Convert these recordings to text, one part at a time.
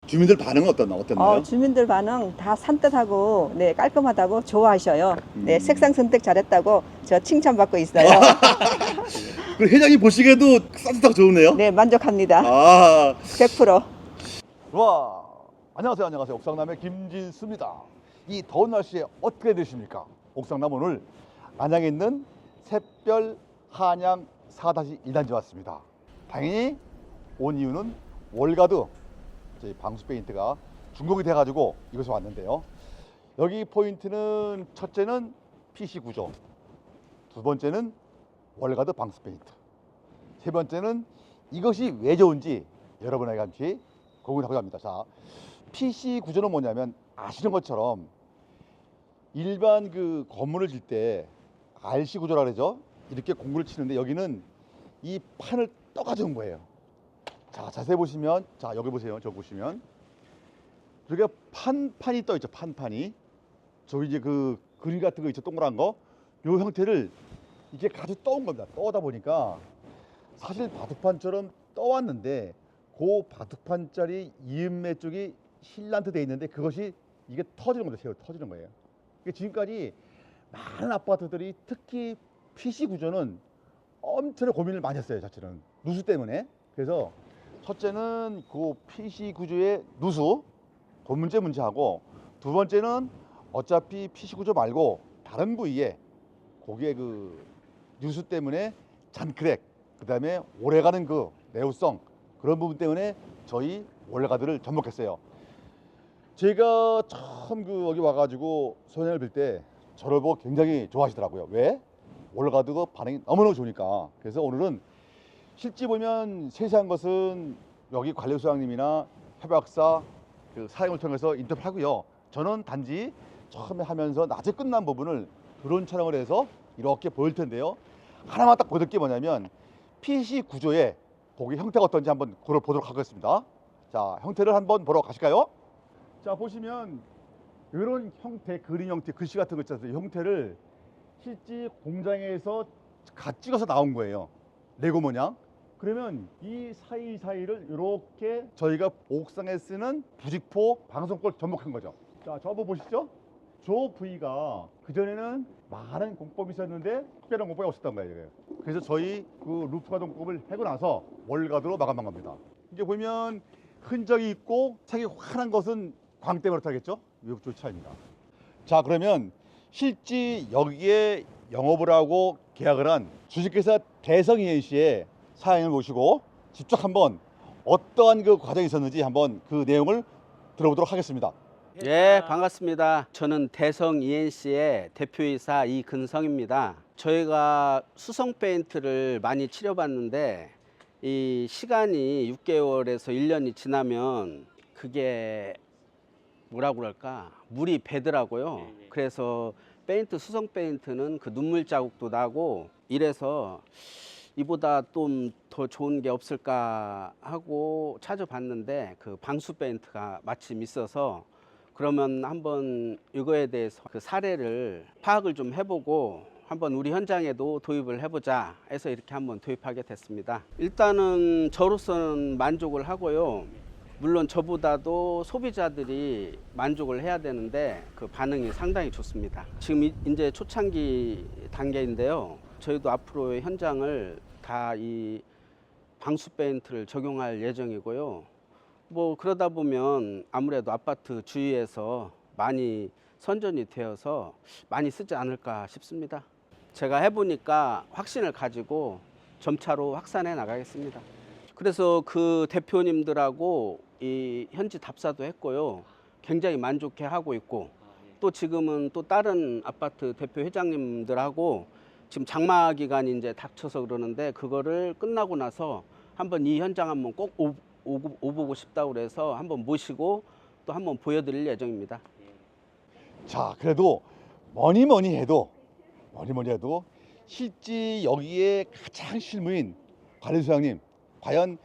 주민들 반응은 어땠나요? 주민들 반응 다 산뜻하고 네, 깔끔하다고 좋아하셔요. 네, 색상 선택 잘했다고 저 칭찬받고 있어요. 그 회장님 보시기에도 산뜻하고 좋으네요. 네, 만족합니다. 아, 100%. 와, 안녕하세요. 옥상남의 김진수입니다. 이 더운 날씨에 어떻게 되십니까? 옥상남 오늘 안양에 있는 샛별 한양 4-1단지 왔습니다. 당연히 온 이유는 월가드 저희 방수 페인트가 중복이 돼가지고 이곳에 왔는데요. 여기 포인트는 첫째는 PC 구조, 두 번째는 월가드 방수 페인트, 세 번째는 이것이 왜 좋은지 여러분에게 함께 공유하고자 합니다. 자, PC 구조는 뭐냐면 아시는 것처럼 일반 그 건물을 질 때 RC 구조라 그러죠. 이렇게 공구를 치는데 여기는 이 판을 떠가지고 온 거예요. 자, 자세히 보시면, 자, 여기 보세요. 저기 보시면 이렇게 판이 떠 있죠. 판이. 저기 이제 그 그림 같은 거 있죠. 동그란 거. 요 형태를 이게 가지고 떠온 겁니다. 떠오다 보니까 사실 바둑판처럼 떠왔는데 그 바둑판짜리 이음매 쪽이 힐란트 돼 있는데 그것이 이게 터지는 겁니다. 새로 터지는 거예요. 지금까지 많은 아파트들이 특히 PC 구조는 엄청난 고민을 많이 했어요. 자체는 누수 때문에. 그래서 첫째는 그 PC 구조의 누수 그 문제하고, 두 번째는 어차피 PC 구조 말고 다른 부위에 거기에 그 누수 때문에 잔크랙, 그 다음에 오래가는 그 내구성, 그런 부분 때문에 저희 월가드를 접목했어요. 제가 처음 그 여기 와가지고 소연을 뵐 때 저를 보고 굉장히 좋아하시더라고요. 왜? 월가드가 반응이 너무너무 좋으니까. 그래서 오늘은 실제 보면 세세한 것은 여기 관리소장님이나 협약사 그 사장을 통해서 인터뷰하고요. 저는 단지 처음에 하면서 낮에 끝난 부분을 드론 촬영을 해서 이렇게 보일 텐데요. 하나만 딱 보여드릴 게 뭐냐면 PC 구조의 고기 형태가 어떤지 한번 그걸 보도록 하겠습니다. 자, 형태를 한번 보러 가실까요? 자, 보시면 이런 형태, 그림 형태, 글씨 같은 거 있잖아요. 이 형태를 실제 공장에서 갓 찍어서 나온 거예요. 레고 모양. 그러면 이 사이사이를 이렇게 저희가 옥상에 쓰는 부직포 방송골 접목한 거죠. 자, 저 한번 보시죠. 저 부위가 그전에는 많은 공법이 있었는데 특별한 공법이 없었던 거예요. 그래서 저희 그 루프 가동 공법을 하고 나서 월가드로 마감한 겁니다. 이게 보면 흔적이 있고 색이 환한 것은 광 때문에 그렇다겠죠? 이쪽 차이입니다. 자, 그러면 실제 여기에 영업을 하고 계약을 한 주식회사 대성 ENC의 사장님을 모시고 직접 한번 어떠한 그 과정이 있었는지 한번 그 내용을 들어보도록 하겠습니다. 예, 반갑습니다. 저는 대성 ENC의 대표이사 이근성입니다. 저희가 수성 페인트를 많이 치료받는데 이 시간이 6개월에서 1년이 지나면 그게 뭐라고 그럴까? 물이 배더라고요. 그래서 페인트, 수성 페인트는 그 눈물 자국도 나고 이래서 이보다 좀 더 좋은 게 없을까 하고 찾아봤는데 그 방수 페인트가 마침 있어서 그러면 한번 이거에 대해서 그 사례를 파악을 좀 해보고 한번 우리 현장에도 도입을 해보자 해서 이렇게 한번 도입하게 됐습니다. 일단은 저로서는 만족을 하고요. 물론 저보다도 소비자들이 만족을 해야 되는데 그 반응이 상당히 좋습니다. 지금 이제 초창기 단계인데요. 저희도 앞으로 현장을 다 이 방수 페인트를 적용할 예정이고요. 뭐 그러다 보면 아무래도 아파트 주위에서 많이 선전이 되어서 많이 쓰지 않을까 싶습니다. 제가 해보니까 확신을 가지고 점차로 확산해 나가겠습니다. 그래서 그 대표님들하고 이 현지 답사도 했고요. 굉장히 만족해 하고 있고 또 지금은 또 다른 아파트 대표 회장님들하고 지금 장마 기간이 이제 닥쳐서 그러는데 그거를 끝나고 나서 한번 이 현장 한번 꼭 오보고 싶다고 그래서 한번 모시고 또 한번 보여드릴 예정입니다. 자, 그래도 뭐니 해도 실제 여기에 가장 실무인 관리소장님, 과연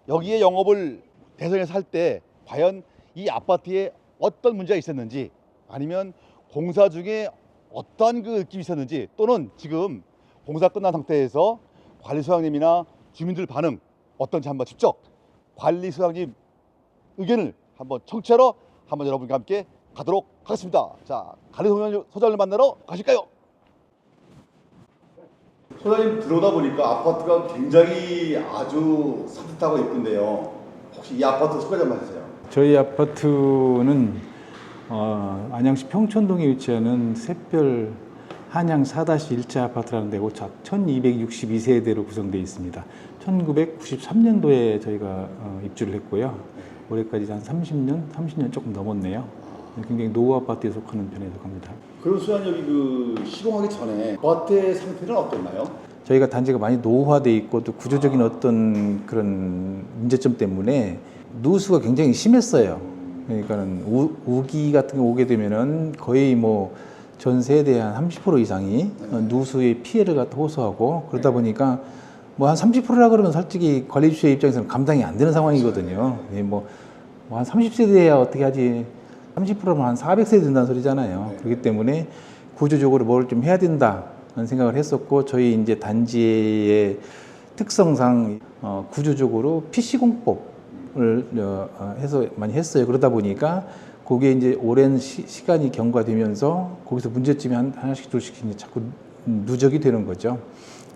여기에 영업을 대성에서 할 때 과연 이 아파트에 어떤 문제가 있었는지, 아니면 공사 중에 어떤 그 느낌이 있었는지, 또는 지금 공사 끝난 상태에서 관리소장님이나 주민들 반응 어떤지 한번 직접 관리소장님 의견을 한번 청취하러 한번 여러분과 함께 가도록 하겠습니다. 자, 관리 소장을 만나러 가실까요? 소장님 들어오다 보니까 아파트가 굉장히 아주 산뜻하고 예쁜데요. 혹시 이 아파트 소개 좀 해주세요. 저희 아파트는 안양시 평촌동에 위치하는 샛별 한양 4-1차 아파트라는 데고 1262세대로 구성되어 있습니다. 1993년도에 저희가 입주를 했고요. 올해까지 한 30년 조금 넘었네요. 굉장히 노후 아파트에 속하는 편에 속합니다. 그럼 소장님 여기 그 시공하기 전에 아파트의 상태는 어땠나요? 저희가 단지가 많이 노후화돼 있고 또 구조적인 어떤 그런 문제점 때문에 누수가 굉장히 심했어요. 그러니까는 우기 같은 게 오게 되면은 거의 뭐 전 세대의 한 30% 이상이 누수의 피해를 갖다 호소하고 그러다 보니까 뭐 한 30%라 그러면 솔직히 관리주의 입장에서는 감당이 안 되는 상황이거든요. 뭐 한 30세대야 어떻게 하지? 30%면 한 400세대 된다는 소리잖아요. 그렇기 때문에 구조적으로 뭘 좀 해야 된다는 생각을 했었고 저희 이제 단지의 특성상 구조적으로 PC공법을 해서 많이 했어요. 그러다 보니까 거기에 이제 오랜 시간이 경과되면서 거기서 문제점이 하나씩 둘씩 이제 자꾸 누적이 되는 거죠.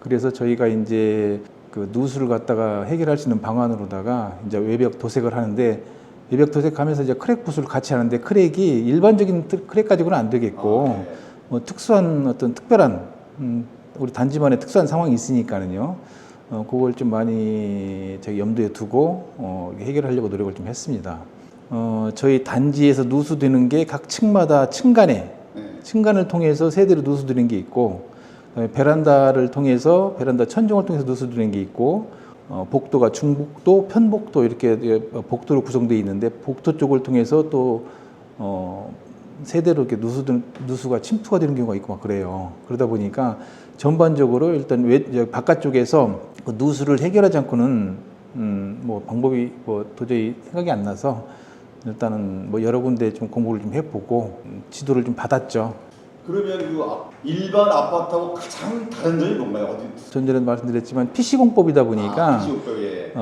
그래서 저희가 이제 그 누수를 갖다가 해결할 수 있는 방안으로다가 이제 외벽 도색을 하는데 외벽 도색하면서 이제 크랙 부수를 같이 하는데 크랙이 일반적인 크랙 가지고는 안 되겠고 뭐 특수한 어떤 특별한 우리 단지만의 특수한 상황이 있으니까는요. 그걸 좀 많이 저희 염두에 두고 해결하려고 노력을 좀 했습니다. 저희 단지에서 누수되는 게 각 층마다 층간을 통해서 세대로 누수되는 게 있고 베란다를 통해서 베란다 천정을 통해서 누수되는 게 있고 복도가 중복도, 편복도 이렇게 복도로 구성되어 있는데 복도 쪽을 통해서 또 세대로 이렇게 누수가 침투가 되는 경우가 있고 막 그래요. 그러다 보니까 전반적으로 일단 바깥쪽에서 그 누수를 해결하지 않고는 뭐 방법이 뭐 도저히 생각이 안 나서 일단은 뭐 여러 군데 좀 공부를 좀 해보고 지도를 좀 받았죠. 그러면 그 일반 아파트하고 가장 다른 점이 뭔가요? 어디? 전전에도 말씀드렸지만 PC공법이다 보니까 PC공법, 예.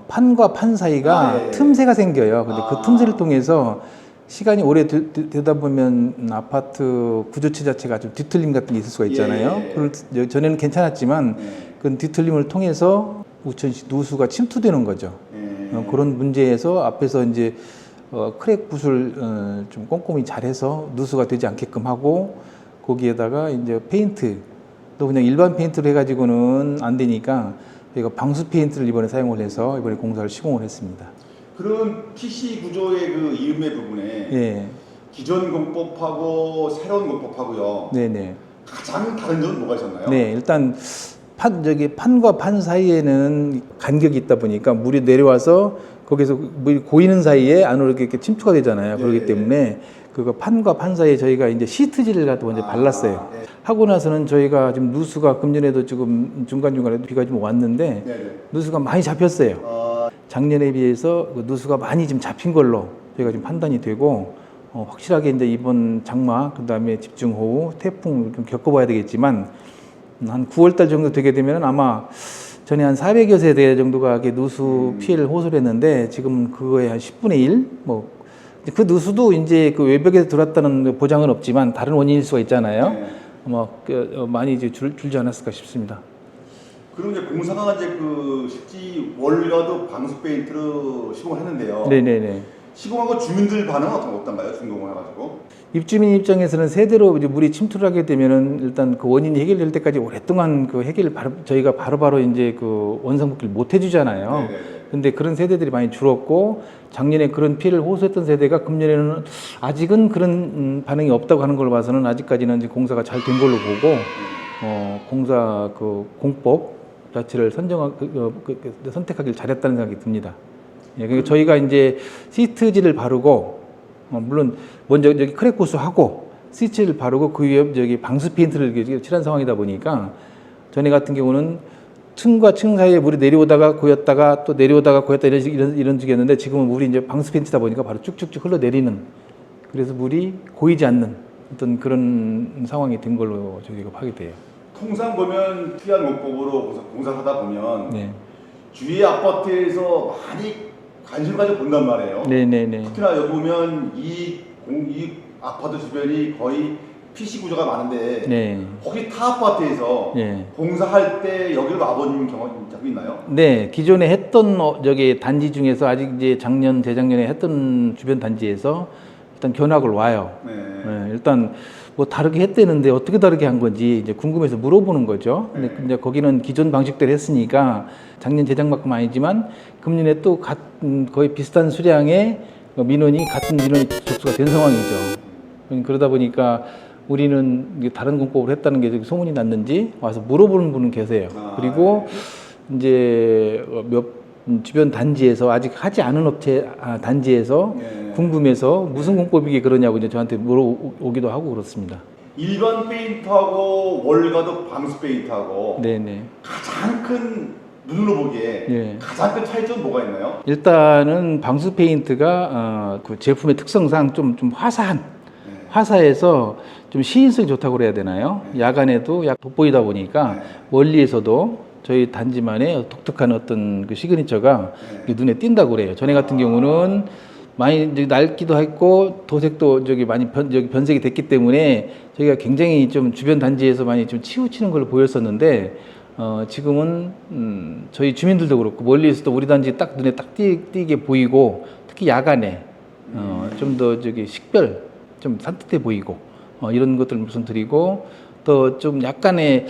판과 판 사이가 틈새가 생겨요. 근데 그 틈새를 통해서 시간이 오래 되다 보면 아파트 구조체 자체가 좀 뒤틀림 같은 게 있을 수가 있잖아요. 그걸 전에는 괜찮았지만 그 뒤틀림을 통해서 우천시 누수가 침투되는 거죠. 그런 문제에서 앞에서 이제 크랙 붓을 좀 꼼꼼히 잘해서 누수가 되지 않게끔 하고 거기에다가 이제 페인트 또 그냥 일반 페인트로 해가지고는 안 되니까 저희가 방수 페인트를 이번에 사용을 해서 이번에 공사를 시공을 했습니다. 그런 PC 구조의 그 이음의 부분에 기존 공법하고 새로운 공법하고요. 네네. 가장 다른 점은 뭐가 있었나요? 네, 일단 판과 판 사이에는 간격이 있다 보니까 물이 내려와서 거기서 물이 고이는 사이에 안으로 이렇게 침투가 되잖아요. 그렇기 때문에 그거 판과 판 사이에 저희가 이제 시트지를 갖다 먼저 발랐어요. 하고 나서는 저희가 지금 누수가 금년에도 지금 중간중간에 비가 좀 왔는데 누수가 많이 잡혔어요. 작년에 비해서 그 누수가 많이 좀 잡힌 걸로 저희가 지금 판단이 되고 확실하게 이제 이번 장마 그다음에 집중호우, 태풍 좀 겪어봐야 되겠지만 한 9월달 정도 되게 되면 아마 전에 한 400여 세대 정도가 누수 피해를 호소를 했는데 지금 그거의 한 10분의 1? 뭐 그 누수도 이제 그 외벽에서 들어왔다는 보장은 없지만 다른 원인일 수가 있잖아요. 아마 많이 이제 줄지 않았을까 싶습니다. 그럼 이제 공사가 이제 그 실제 월가도 방수 페인트로 시공했는데요. 네네네. 시공하고 주민들 반응은 어떤가요? 준공을 해가지고. 입주민 입장에서는 세대로 이제 물이 침투를 하게 되면은 일단 그 원인이 해결될 때까지 오랫동안 그 해결을 저희가 바로바로 이제 그 원상복귀를 못 해주잖아요. 근데 그런 세대들이 많이 줄었고 작년에 그런 피해를 호소했던 세대가 금년에는 아직은 그런 반응이 없다고 하는 걸로 봐서는 아직까지는 이제 공사가 잘 된 걸로 보고 공사 그 공법 자체를 선택하길 잘했다는 생각이 듭니다. 예, 그러니까 저희가 이제 시트지를 바르고 물론 먼저 여기 크랙 보수하고 시트지를 바르고 그 위에 저기 방수 페인트를 칠한 상황이다 보니까 전에 같은 경우는 층과 층 사이에 물이 내려오다가 고였다가 또 내려오다가 고였다 이런 식이었는데 지금은 물이 이제 방수 페인트다 보니까 바로 쭉쭉쭉 흘러내리는 그래서 물이 고이지 않는 어떤 그런 상황이 된 걸로 저희가 파악이 돼요. 통상 보면 특이한 공법으로 공사하다 보면 주위 아파트에서 많이 관심을 가지고 본단 말이에요. 네네네. 특히나 여기 보면 이 아파트 주변이 거의 PC 구조가 많은데 네. 혹시 타 아파트에서 네. 공사할 때 여기를 와본 경험 있나요? 네, 기존에 했던 저기 단지 중에서 아직 이제 작년, 재작년에 했던 주변 단지에서 일단 견학을 와요. 네. 네, 일단 뭐 다르게 했대는데 어떻게 다르게 한 건지 이제 궁금해서 물어보는 거죠. 근데 네. 이제 거기는 기존 방식대로 했으니까 작년 재작만큼 아니지만 금년에 또 거의 비슷한 수량의 민원이 같은 민원이 접수가 된 상황이죠. 그러다 보니까 우리는 이게 다른 공법을 했다는 게 소문이 났는지 와서 물어보는 분은 계세요. 그리고 이제 주변 단지에서 아직 하지 않은 단지에서 네. 궁금해서 무슨 공법이게 그러냐고 이제 저한테 물어오기도 하고 그렇습니다. 일반 페인트하고 월가드 방수 페인트하고 네네. 가장 큰 눈으로 보기에 예. 가장 큰 차이점은 뭐가 있나요? 일단은 방수 페인트가 그 제품의 특성상 좀 화사한, 네. 화사해서 좀 시인성이 좋다고 그래야 되나요? 야간에도 약 돋보이다 보니까 네. 멀리에서도 저희 단지만의 독특한 어떤 그 시그니처가 네. 눈에 띈다고 그래요. 전에 같은 경우는 많이 이제 낡기도 했고 도색도 많이 변색이 됐기 때문에 저희가 굉장히 좀 주변 단지에서 많이 좀 치우치는 걸로 보였었는데 지금은 저희 주민들도 그렇고 멀리에서도 우리 단지 딱 눈에 딱 띄게 보이고 특히 야간에 좀 더 식별 좀 산뜻해 보이고 이런 것들 말씀드리고 또 좀 약간의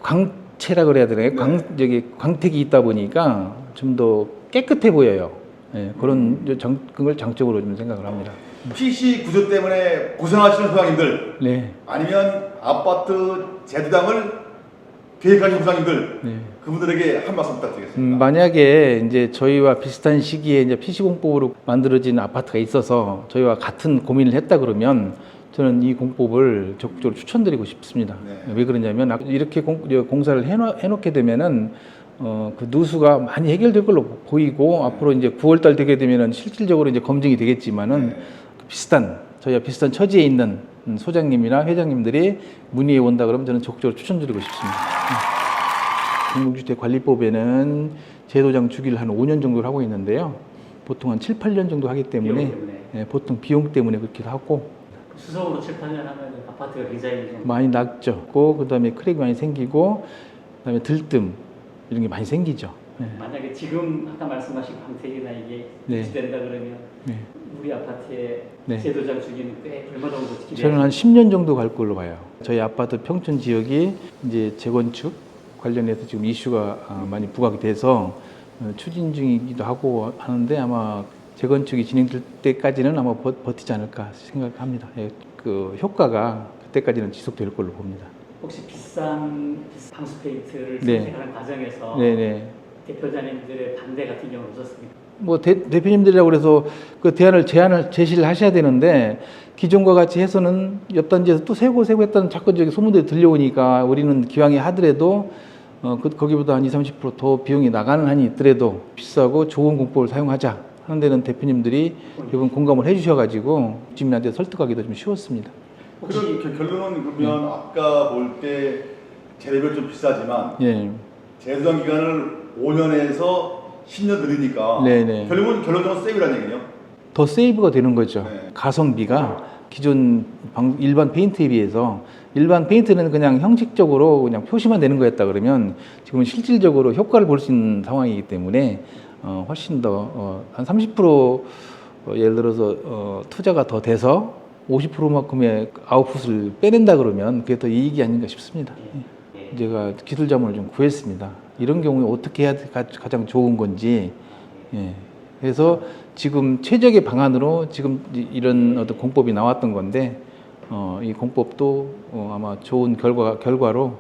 광채라 그래야 되나요? 광택이 있다 보니까 좀 더 깨끗해 보여요. 네, 그런 그걸 장점으로 좀 생각을 합니다. PC 구조 때문에 고생하시는 소장님들 네. 아니면 아파트 재도당을 계획하시는 소장님들 네. 그분들에게 한 말씀 부탁드리겠습니다. 만약에 이제 저희와 비슷한 시기에 이제 PC 공법으로 만들어진 아파트가 있어서 저희와 같은 고민을 했다 그러면 저는 이 공법을 적극적으로 추천드리고 싶습니다. 네. 왜 그러냐면 이렇게 공사를 해놓게 되면은 그 누수가 많이 해결될 걸로 보이고 앞으로 이제 9월달 되게 되면은 실질적으로 이제 검증이 되겠지만은 비슷한 저희와 비슷한 처지에 있는 소장님이나 회장님들이 문의해 온다 그러면 저는 적극적으로 추천드리고 싶습니다. 공동주택관리법에는 제도장 주기를 한 5년 정도를 하고 있는데요. 보통 한 7, 8년 정도 하기 때문에 보통 비용 때문에 그렇게 하고 수성으로 7, 8년 하면 아파트가 굉장히 좀 많이 낙죠. 그다음에 크랙이 많이 생기고 그다음에 들뜸 이런 게 많이 생기죠. 네. 만약에 지금 아까 말씀하신 광택이나 이게 네. 유지된다 그러면 네. 우리 아파트의 네. 제도장 주기는 꽤 얼마 정도 기대? 저는 한 10년 정도 갈 걸로 봐요. 저희 아파트 평촌 지역이 이제 재건축 관련해서 지금 이슈가 많이 부각이 돼서 추진 중이기도 하고 하는데 아마 재건축이 진행될 때까지는 아마 버티지 않을까 생각합니다. 예, 그 효과가 그때까지는 지속될 걸로 봅니다. 혹시 비싼 방수 페인트를 네. 선택하는 과정에서 네네. 대표자님들의 반대 같은 경우는 없었습니까? 뭐 대표님들이라고 그래서 그 제안을 제시를 하셔야 되는데 기존과 같이 해서는 옆 단지에서 또 세고 했다는 자꾸 소문들이 들려오니까 우리는 기왕에 하더라도 거기보다 한 20-30% 더 비용이 나가는 한이 있더라도 비싸고 좋은 공법을 사용하자 하는 데는 대표님들이 대부분 공감을 해주셔가지고 주민한테 설득하기도 좀 쉬웠습니다. 그럼 결론은 그러면 아까 볼 때 재료별 좀 비싸지만 예. 재도당 기간을 5년에서 10년 늘리니까 네네. 결론적으로 세이브라는 얘기네요. 더 세이브가 되는 거죠. 네. 가성비가 기존 일반 페인트에 비해서 일반 페인트는 그냥 형식적으로 그냥 표시만 되는 거였다 그러면 지금은 실질적으로 효과를 볼 수 있는 상황이기 때문에 훨씬 더 한 30% 예를 들어서 투자가 더 돼서 50%만큼의 아웃풋을 빼낸다 그러면 그게 더 이익이 아닌가 싶습니다. 제가 기술 자문을 좀 구했습니다. 이런 경우에 어떻게 해야 가장 좋은 건지. 예. 그래서 지금 최적의 방안으로 지금 이런 어떤 공법이 나왔던 건데 이 공법도 아마 좋은 결과로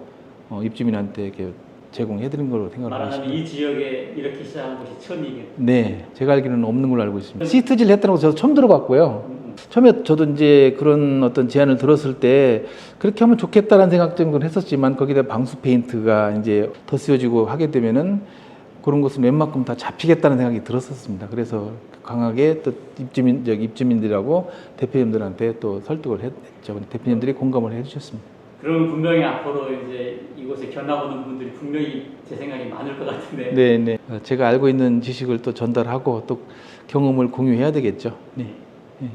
입주민한테 이렇게 제공해드린 걸로 생각을 하고 말하자면 있습니다. 이 지역에 이렇게 시작한 곳이 처음이겠네요. 네, 제가 알기로는 없는 걸로 알고 있습니다. 시트질 했다는 거 저도 처음 들어봤고요. 처음에 저도 이제 그런 어떤 제안을 들었을 때 그렇게 하면 좋겠다라는 생각 정도는 했었지만 거기다 방수 페인트가 이제 더 쓰여지고 하게 되면은 그런 것은 웬만큼 다 잡히겠다는 생각이 들었었습니다. 그래서 강하게 또 입주민들하고 대표님들한테 또 설득을 했죠. 대표님들이 공감을 해주셨습니다. 그러면 분명히 앞으로 이제 이곳에 견학 오는 분들이 분명히 제 생각이 많을 것 같은데 네, 네. 제가 알고 있는 지식을 또 전달하고 또 경험을 공유해야 되겠죠. 네.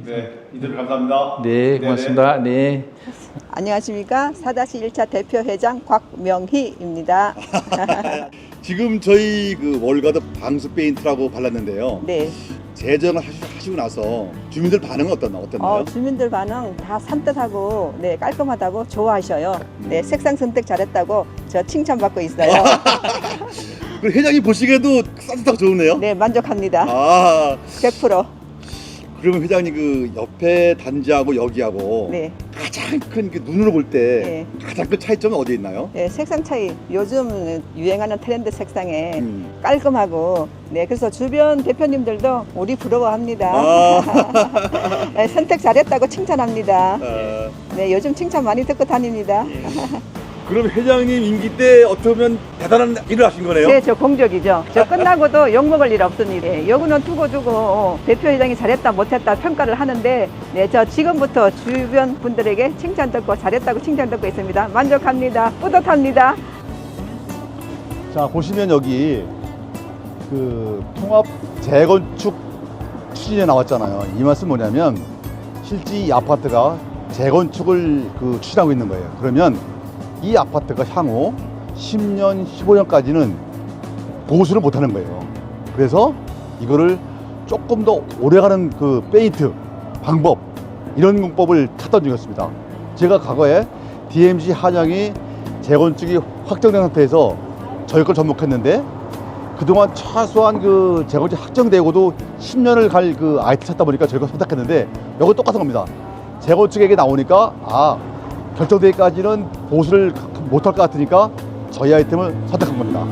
네, 인터뷰 감사합니다. 네, 고맙습니다. 네. 안녕하십니까. 4-1차 대표회장 곽명희입니다. 지금 저희 그 월가드 방수 페인트라고 발랐는데요. 네. 제정을 하시고 나서 주민들 반응은 어땠나요? 주민들 반응 다 산뜻하고 네, 깔끔하다고 좋아하셔요. 네, 색상 선택 잘했다고 저 칭찬받고 있어요. 그 회장님 보시기에도 산뜻하고 좋으네요. 네, 만족합니다. 아, 100%. 그러면 회장님 그 옆에 단지하고 여기하고 네. 가장 큰 그 눈으로 볼 때 네. 가장 큰 차이점은 어디에 있나요? 네, 색상 차이. 요즘 유행하는 트렌드 색상에 음. 깔끔하고 네, 그래서 주변 대표님들도 우리 부러워합니다. 아. 네, 선택 잘했다고 칭찬합니다. 아, 네, 요즘 칭찬 많이 듣고 다닙니다. 그럼 회장님 임기 때 어떻게 보면 대단한 일을 하신 거네요? 네, 저 공적이죠. 저 끝나고도 욕먹을 일 없습니다. 네, 요거는 두고 대표회장이 잘했다 못했다 평가를 하는데 네, 저 지금부터 주변 분들에게 칭찬 듣고 잘했다고 칭찬 듣고 있습니다. 만족합니다. 뿌듯합니다. 자, 보시면 여기 그 통합 재건축 추진에 나왔잖아요. 이 말씀 뭐냐면 실제 이 아파트가 재건축을 그 추진하고 있는 거예요. 그러면 이 아파트가 향후 10년, 15년까지는 보수를 못 하는 거예요. 그래서 이거를 조금 더 오래가는 그 페인트 방법, 이런 공법을 찾던 중이었습니다. 제가 과거에 DMZ 한양이 재건축이 확정된 상태에서 저희 걸 접목했는데 그동안 최소한 그 재건축 확정되고도 10년을 갈 그 아이템 찾다 보니까 저희 걸 선택했는데 이거 똑같은 겁니다. 재건축액이 나오니까 결정되기까지는 보수를 못할 것 같으니까 저희 아이템을 선택한 겁니다.